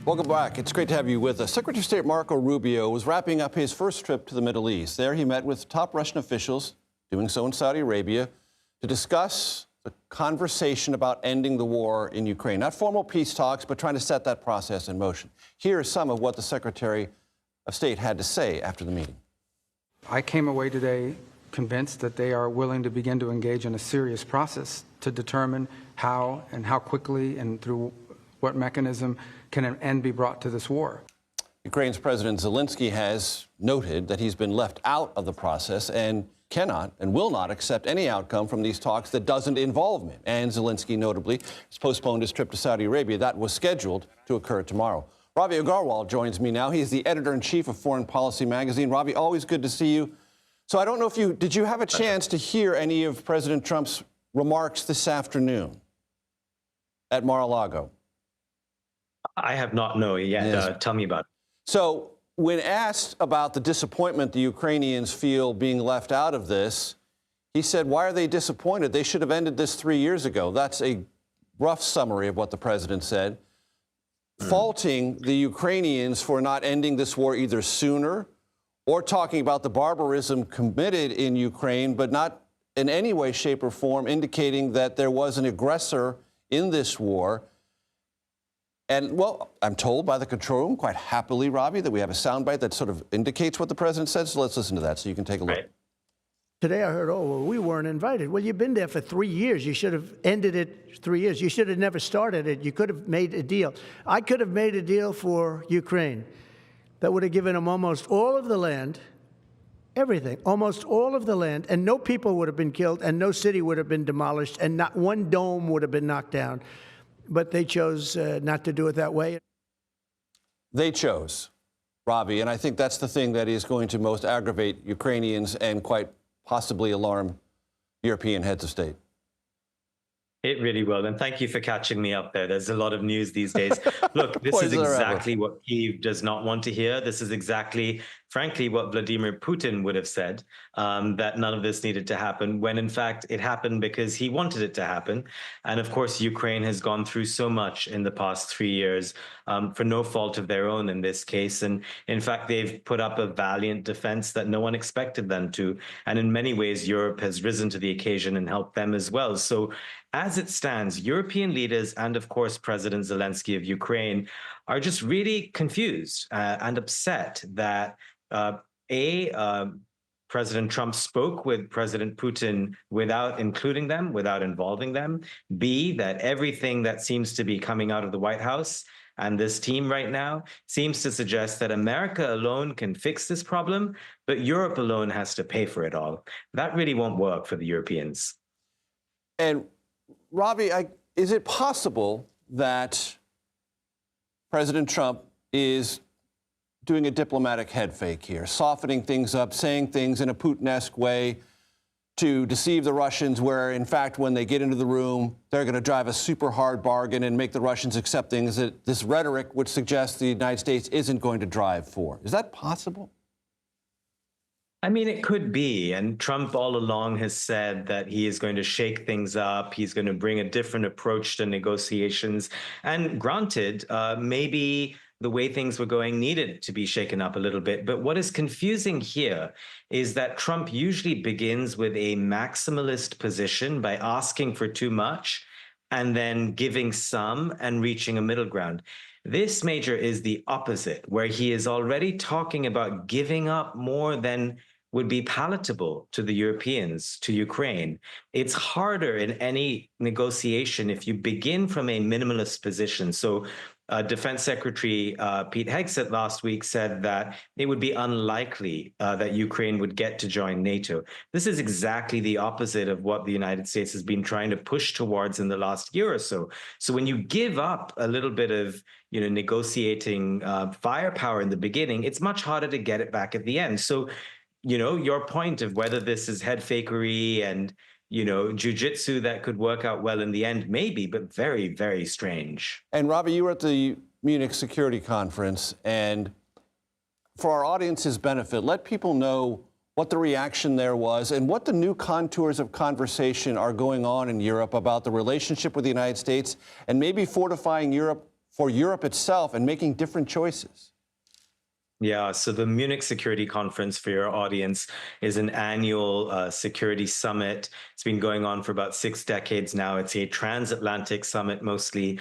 Welcome back. It's great to have you with us. Secretary of State Marco Rubio was wrapping up his first trip to the Middle East. There he met with top Russian officials, doing so in Saudi Arabia, to discuss the conversation about ending the war in Ukraine. Not formal peace talks, but trying to set that process in motion. Here is some of what the Secretary of State had to say after the meeting. I came away today convinced that they are willing to begin to engage in a serious process to determine how and how quickly and through what mechanism can an end be brought to this war. Ukraine's President Zelenskyy has noted that he's been left out of the process and cannot and will not accept any outcome from these talks that doesn't involve him. And Zelenskyy, notably, has postponed his trip to Saudi Arabia. That was scheduled to occur tomorrow. Ravi Agrawal joins me now. He's the editor-in-chief of Foreign Policy magazine. Ravi, always good to see you. So I don't know if did you have a chance to hear any of President Trump's remarks this afternoon at Mar-a-Lago? I have not known yet. Yes. Tell me about it. So when asked about the disappointment the Ukrainians feel being left out of this, he said, why are they disappointed? They should have ended this 3 years ago. That's a rough summary of what the president said, faulting the Ukrainians for not ending this war either sooner or talking about the barbarism committed in Ukraine, but not in any way, shape, or form indicating that there was an aggressor in this war. And, well, I'm told by the control room quite happily, Ravi, that we have a soundbite that sort of indicates what the president said. So let's listen to that so you can take a look. Right. Today I heard, oh, well, we weren't invited. Well, you've been there for 3 years. You should have ended it 3 years. You should have never started it. You could have made a deal. I could have made a deal for Ukraine that would have given them almost all of the land, everything, almost all of the land, and no people would have been killed, and no city would have been demolished, and not one dome would have been knocked down. But they chose not to do it that way. They chose, Ravi, and I think that's the thing that is going to most aggravate Ukrainians and quite possibly alarm European heads of state. It really will. And thank you for catching me up there. There's a lot of news these days. Look, this is exactly what Kyiv does not want to hear. This is exactly, frankly, what Vladimir Putin would have said, that none of this needed to happen, when in fact it happened because he wanted it to happen. And of course, Ukraine has gone through so much in the past 3 years for no fault of their own in this case. And in fact, they've put up a valiant defense that no one expected them to. And in many ways, Europe has risen to the occasion and helped them as well. So as it stands, European leaders and, of course, President Zelenskyy of Ukraine are just really confused and upset that, President Trump spoke with President Putin without including them, without involving them. B, that everything that seems to be coming out of the White House and this team right now seems to suggest that America alone can fix this problem, but Europe alone has to pay for it all. That really won't work for the Europeans. And Ravi, is it possible that President Trump is doing a diplomatic head fake here, softening things up, saying things in a Putin-esque way to deceive the Russians, where, in fact, when they get into the room, they're going to drive a super hard bargain and make the Russians accept things that this rhetoric would suggest the United States isn't going to drive for? Is that possible? I mean, it could be. And Trump all along has said that he is going to shake things up. He's going to bring a different approach to negotiations. And granted, maybe the way things were going needed to be shaken up a little bit. But what is confusing here is that Trump usually begins with a maximalist position by asking for too much and then giving some and reaching a middle ground. This, Major, is the opposite, where he is already talking about giving up more than would be palatable to the Europeans, to Ukraine. It's harder in any negotiation if you begin from a minimalist position. So Defense Secretary Pete Hegseth last week said that it would be unlikely that Ukraine would get to join NATO. This is exactly the opposite of what the United States has been trying to push towards in the last year or so. So when you give up a little bit of negotiating firepower in the beginning, it's much harder to get it back at the end. So, your point of whether this is head fakery and jujitsu that could work out well in the end, maybe, but very, very strange. And Ravi, you were at the Munich Security Conference, and for our audience's benefit, let people know what the reaction there was and what the new contours of conversation are going on in Europe about the relationship with the United States and maybe fortifying Europe for Europe itself and making different choices? Yeah, so the Munich Security Conference, for your audience, is an annual security summit. It's been going on for about 6 decades now. It's a transatlantic summit mostly,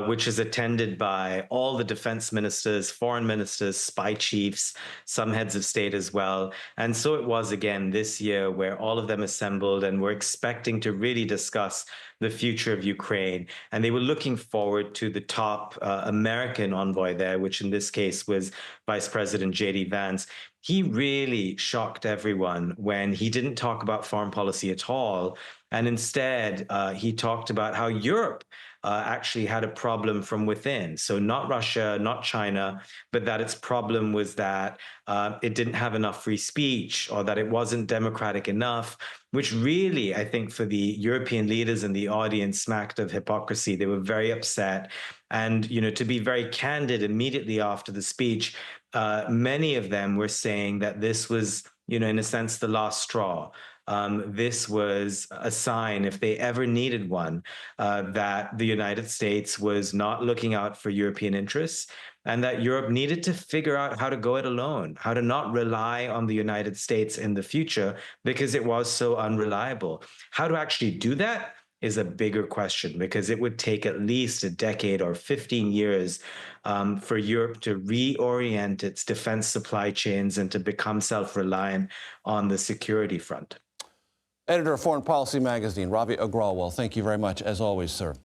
which is attended by all the defense ministers, foreign ministers, spy chiefs, some heads of state as well. And so it was again this year, where all of them assembled and were expecting to really discuss the future of Ukraine. And they were looking forward to the top American envoy there, which in this case was Vice President J.D. Vance. He really shocked everyone when he didn't talk about foreign policy at all. And instead, he talked about how Europe actually had a problem from within. So not Russia, not China, but that its problem was that it didn't have enough free speech, or that it wasn't democratic enough, which really, I think, for the European leaders and the audience smacked of hypocrisy. They were very upset. And, you know, to be very candid, immediately after the speech, many of them were saying that this was, you know, in a sense, the last straw. This was a sign, if they ever needed one, that the United States was not looking out for European interests, and that Europe needed to figure out how to go it alone, how to not rely on the United States in the future because it was so unreliable. How to actually do that is a bigger question, because it would take at least a decade or 15 years for Europe to reorient its defense supply chains and to become self-reliant on the security front. Editor of Foreign Policy Magazine, Ravi Agrawal, thank you very much, as always, sir.